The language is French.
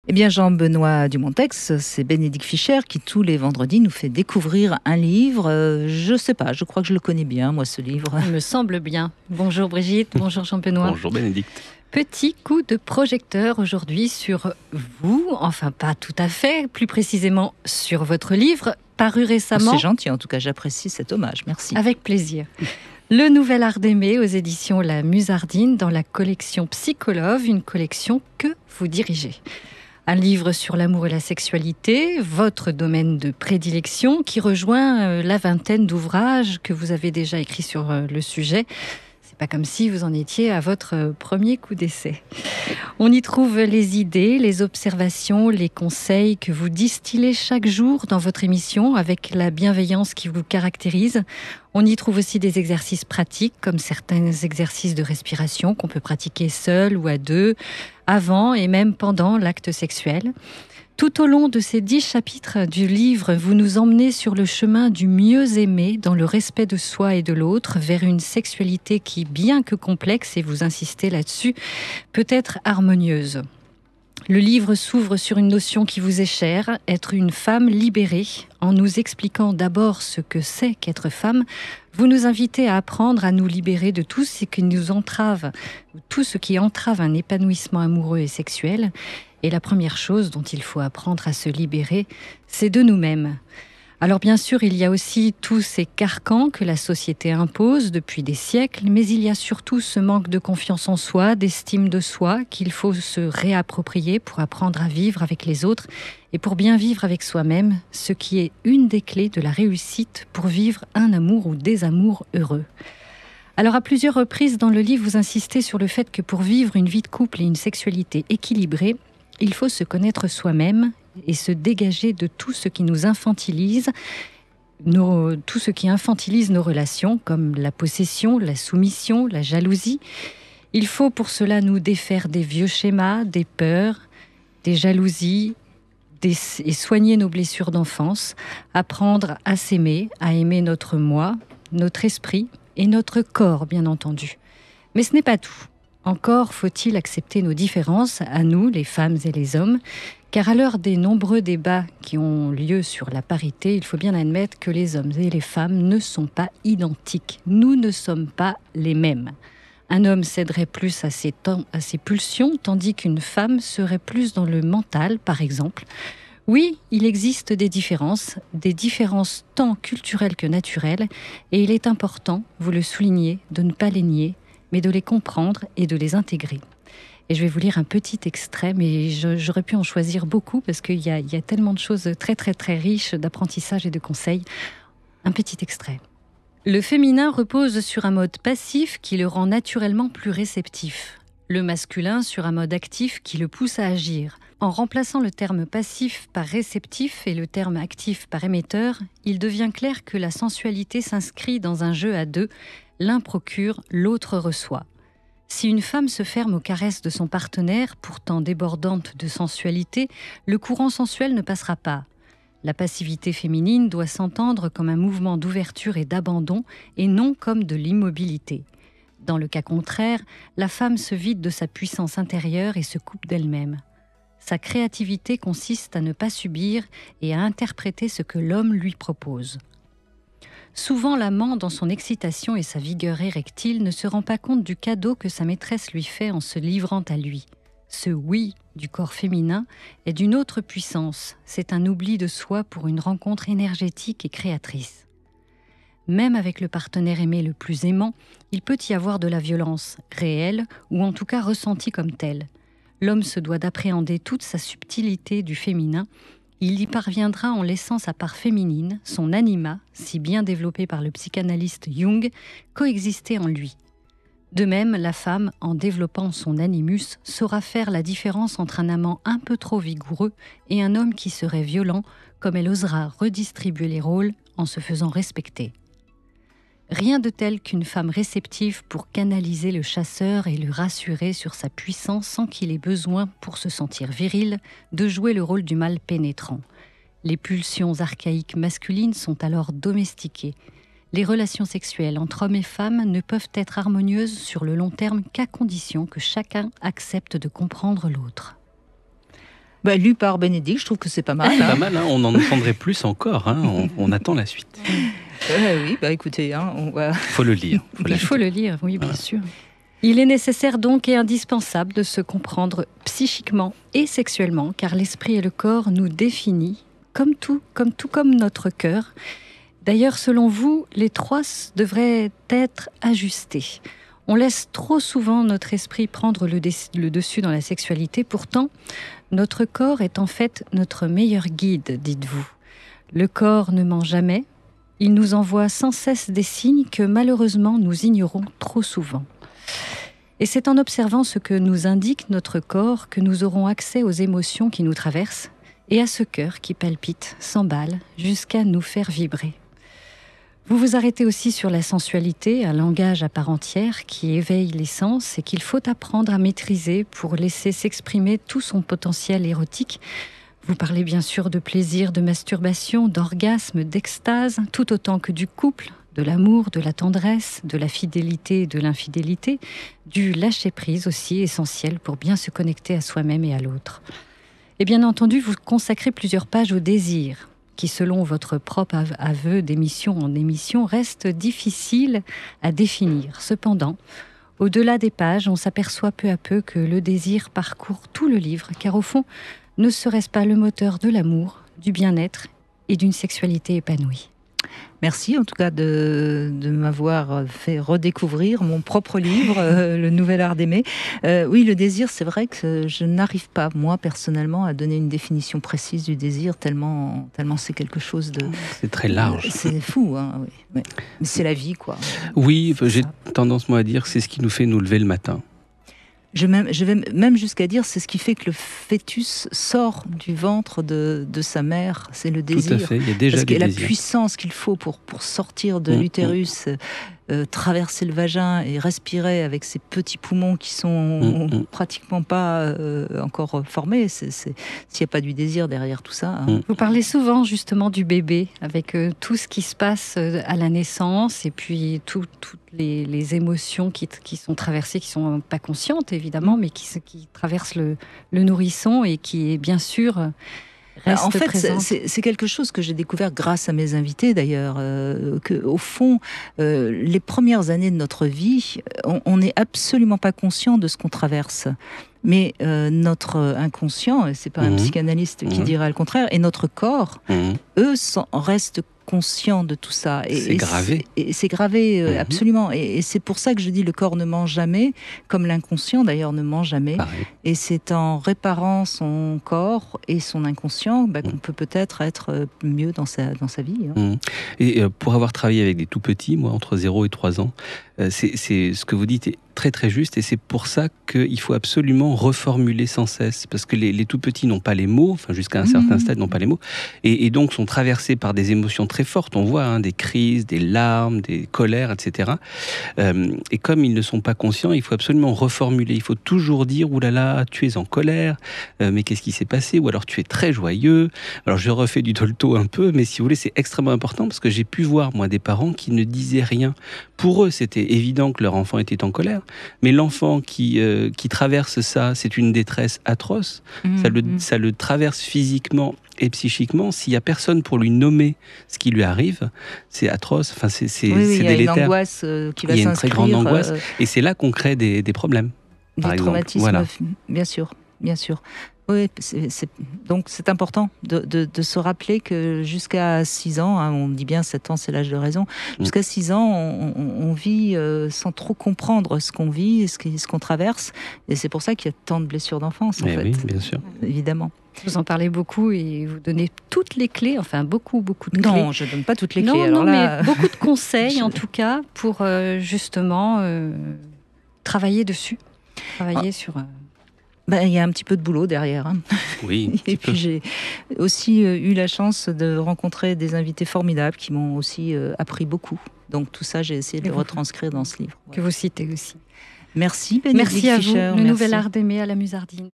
Eh bien, Jean-Benoît Dumontex, c'est Bénédicte Fischer qui, tous les vendredis, nous fait découvrir un livre. Je sais pas, je crois que je le connais bien, moi, ce livre. Il me semble bien. Bonjour Brigitte, bonjour Jean-Benoît. Bonjour Bénédicte. Petit coup de projecteur aujourd'hui sur vous, enfin pas tout à fait, plus précisément sur votre livre, paru récemment. C'est gentil, en tout cas, j'apprécie cet hommage, merci. Avec plaisir. Le Nouvel Art d'aimer aux éditions La Musardine dans la collection Psycholove, une collection que vous dirigez. Un livre sur l'amour et la sexualité, votre domaine de prédilection, qui rejoint la vingtaine d'ouvrages que vous avez déjà écrits sur le sujet. C'est pas comme si vous en étiez à votre premier coup d'essai. On y trouve les idées, les observations, les conseils que vous distillez chaque jour dans votre émission avec la bienveillance qui vous caractérise. On y trouve aussi des exercices pratiques, comme certains exercices de respiration qu'on peut pratiquer seul ou à deux, avant et même pendant l'acte sexuel. Tout au long de ces 10 chapitres du livre, vous nous emmenez sur le chemin du mieux aimer, dans le respect de soi et de l'autre, vers une sexualité qui, bien que complexe, et vous insistez là-dessus, peut être harmonieuse. Le livre s'ouvre sur une notion qui vous est chère, être une femme libérée. En nous expliquant d'abord ce que c'est qu'être femme, vous nous invitez à apprendre à nous libérer de tout ce qui nous entrave, tout ce qui entrave un épanouissement amoureux et sexuel. Et la première chose dont il faut apprendre à se libérer, c'est de nous-mêmes. Alors bien sûr, il y a aussi tous ces carcans que la société impose depuis des siècles, mais il y a surtout ce manque de confiance en soi, d'estime de soi, qu'il faut se réapproprier pour apprendre à vivre avec les autres et pour bien vivre avec soi-même, ce qui est une des clés de la réussite pour vivre un amour ou des amours heureux. Alors à plusieurs reprises dans le livre, vous insistez sur le fait que pour vivre une vie de couple et une sexualité équilibrée, il faut se connaître soi-même et se dégager de tout ce qui nous infantilise, tout ce qui infantilise nos relations, comme la possession, la soumission, la jalousie. Il faut pour cela nous défaire des vieux schémas, des peurs, des jalousies, et soigner nos blessures d'enfance, apprendre à s'aimer, à aimer notre moi, notre esprit et notre corps, bien entendu. Mais ce n'est pas tout. Encore faut-il accepter nos différences, à nous, les femmes et les hommes, car à l'heure des nombreux débats qui ont lieu sur la parité, il faut bien admettre que les hommes et les femmes ne sont pas identiques. Nous ne sommes pas les mêmes. Un homme céderait plus à ses pulsions, tandis qu'une femme serait plus dans le mental, par exemple. Oui, il existe des différences tant culturelles que naturelles, et il est important, vous le soulignez, de ne pas les nier, mais de les comprendre et de les intégrer. Et je vais vous lire un petit extrait, mais j'aurais pu en choisir beaucoup parce qu'il y a tellement de choses très très très riches d'apprentissage et de conseils. Un petit extrait. Le féminin repose sur un mode passif qui le rend naturellement plus réceptif. Le masculin sur un mode actif qui le pousse à agir. En remplaçant le terme passif par réceptif et le terme actif par émetteur, il devient clair que la sensualité s'inscrit dans un jeu à deux. L'un procure, l'autre reçoit. Si une femme se ferme aux caresses de son partenaire, pourtant débordante de sensualité, le courant sensuel ne passera pas. La passivité féminine doit s'entendre comme un mouvement d'ouverture et d'abandon, et non comme de l'immobilité. Dans le cas contraire, la femme se vide de sa puissance intérieure et se coupe d'elle-même. Sa créativité consiste à ne pas subir et à interpréter ce que l'homme lui propose. Souvent, l'amant, dans son excitation et sa vigueur érectile, ne se rend pas compte du cadeau que sa maîtresse lui fait en se livrant à lui. Ce oui du corps féminin est d'une autre puissance. C'est un oubli de soi pour une rencontre énergétique et créatrice. Même avec le partenaire aimé le plus aimant, il peut y avoir de la violence, réelle ou en tout cas ressentie comme telle. L'homme se doit d'appréhender toute sa subtilité du féminin. Il y parviendra en laissant sa part féminine, son anima, si bien développé par le psychanalyste Jung, coexister en lui. De même, la femme, en développant son animus, saura faire la différence entre un amant un peu trop vigoureux et un homme qui serait violent, comme elle osera redistribuer les rôles en se faisant respecter. Rien de tel qu'une femme réceptive pour canaliser le chasseur et le rassurer sur sa puissance sans qu'il ait besoin, pour se sentir viril, de jouer le rôle du mâle pénétrant. Les pulsions archaïques masculines sont alors domestiquées. Les relations sexuelles entre hommes et femmes ne peuvent être harmonieuses sur le long terme qu'à condition que chacun accepte de comprendre l'autre. Lu par Bénédicte, je trouve que c'est pas mal. C'est pas mal, hein. On en entendrait plus encore, hein. On attend la suite. Oui, écoutez, Il faut le lire. Il faut le lire, oui, bien sûr. Il est nécessaire donc et indispensable de se comprendre psychiquement et sexuellement, car l'esprit et le corps nous définissent, tout comme notre cœur. D'ailleurs, selon vous, les trois devraient être ajustés. On laisse trop souvent notre esprit prendre le dessus dans la sexualité. Pourtant, notre corps est en fait notre meilleur guide, dites-vous. Le corps ne ment jamais. Il nous envoie sans cesse des signes que malheureusement nous ignorons trop souvent. Et c'est en observant ce que nous indique notre corps que nous aurons accès aux émotions qui nous traversent et à ce cœur qui palpite, s'emballe, jusqu'à nous faire vibrer. Vous vous arrêtez aussi sur la sensualité, un langage à part entière qui éveille les sens et qu'il faut apprendre à maîtriser pour laisser s'exprimer tout son potentiel érotique. Vous parlez bien sûr de plaisir, de masturbation, d'orgasme, d'extase, tout autant que du couple, de l'amour, de la tendresse, de la fidélité et de l'infidélité, du lâcher-prise aussi essentiel pour bien se connecter à soi-même et à l'autre. Et bien entendu, vous consacrez plusieurs pages au désir, qui selon votre propre aveu d'émission en émission reste difficile à définir. Cependant, au-delà des pages, on s'aperçoit peu à peu que le désir parcourt tout le livre, car au fond, ne serait-ce pas le moteur de l'amour, du bien-être et d'une sexualité épanouie? Merci en tout cas de m'avoir fait redécouvrir mon propre livre, Le Nouvel Art d'Aimer. Oui, le désir, c'est vrai que je n'arrive pas, moi, personnellement, à donner une définition précise du désir, tellement c'est quelque chose de... C'est très large. C'est fou, hein, oui. Mais c'est la vie, quoi. Oui, j'ai tendance, moi, à dire que c'est ce qui nous fait nous lever le matin. Je vais même jusqu'à dire c'est ce qui fait que le fœtus sort du ventre de sa mère, c'est le désir. Tout à fait, il y a déjà parce des que la désirs. Puissance qu'il faut pour sortir de l'utérus, traverser le vagin et respirer avec ces petits poumons qui sont pratiquement pas encore formés. S'il n'y a pas du désir derrière tout ça. Vous parlez souvent justement du bébé, avec tout ce qui se passe à la naissance et puis toutes les émotions qui sont traversées, qui sont pas conscientes évidemment, mais qui traversent le nourrisson et qui est bien sûr... En fait, c'est quelque chose que j'ai découvert grâce à mes invités d'ailleurs, que au fond, les premières années de notre vie, on n'est absolument pas conscient de ce qu'on traverse. Mais notre inconscient, et c'est pas un psychanalyste qui dirait le contraire, et notre corps, eux, restent conscients de tout ça. C'est gravé. C'est gravé, absolument. Et c'est pour ça que je dis le corps ne ment jamais, comme l'inconscient d'ailleurs ne ment jamais. Pareil. Et c'est en réparant son corps et son inconscient qu'on peut peut-être être mieux dans sa vie. Et pour avoir travaillé avec des tout petits, moi entre 0 et 3 ans, c'est ce que vous dites est très très juste, et c'est pour ça qu'il faut absolument reformuler sans cesse, parce que les tout petits n'ont pas les mots, enfin jusqu'à un certain stade n'ont pas les mots, et donc sont traversés par des émotions très fortes, on voit des crises, des larmes, des colères, etc. Et comme ils ne sont pas conscients, il faut absolument reformuler, il faut toujours dire « oulala, tu es en colère, mais qu'est-ce qui s'est passé ?» ou alors « tu es très joyeux ». Alors je refais du Dolto un peu, mais si vous voulez c'est extrêmement important, parce que j'ai pu voir moi des parents qui ne disaient rien. Pour eux c'était évident que leur enfant était en colère, mais l'enfant qui traverse ça, c'est une détresse atroce. Ça le traverse physiquement et psychiquement. S'il n'y a personne pour lui nommer ce qui lui arrive, c'est atroce. Enfin, c'est délétère. Il y a une angoisse qui va s'inscrire. Il y a une très grande angoisse. Et c'est là qu'on crée des problèmes. Des traumatismes, voilà. Bien sûr. Oui, donc c'est important de se rappeler que jusqu'à 6 ans, on dit bien 7 ans c'est l'âge de raison, jusqu'à 6 ans on vit sans trop comprendre ce qu'on vit et ce qu'on traverse, et c'est pour ça qu'il y a tant de blessures d'enfance en fait. Oui, bien sûr. Évidemment. Vous en parlez beaucoup et vous donnez toutes les clés, enfin beaucoup de clés. Non, je ne donne pas toutes les clés. Non, mais beaucoup de conseils en tout cas pour justement travailler dessus, sur... Il y a un petit peu de boulot derrière. Oui. Et puis j'ai aussi eu la chance de rencontrer des invités formidables qui m'ont aussi appris beaucoup. Donc tout ça, j'ai essayé de le retranscrire dans ce livre. Que vous citez aussi. Merci Bénédicte Fischer. Merci à vous. Le Nouvel Art d'Aimer à la Musardine.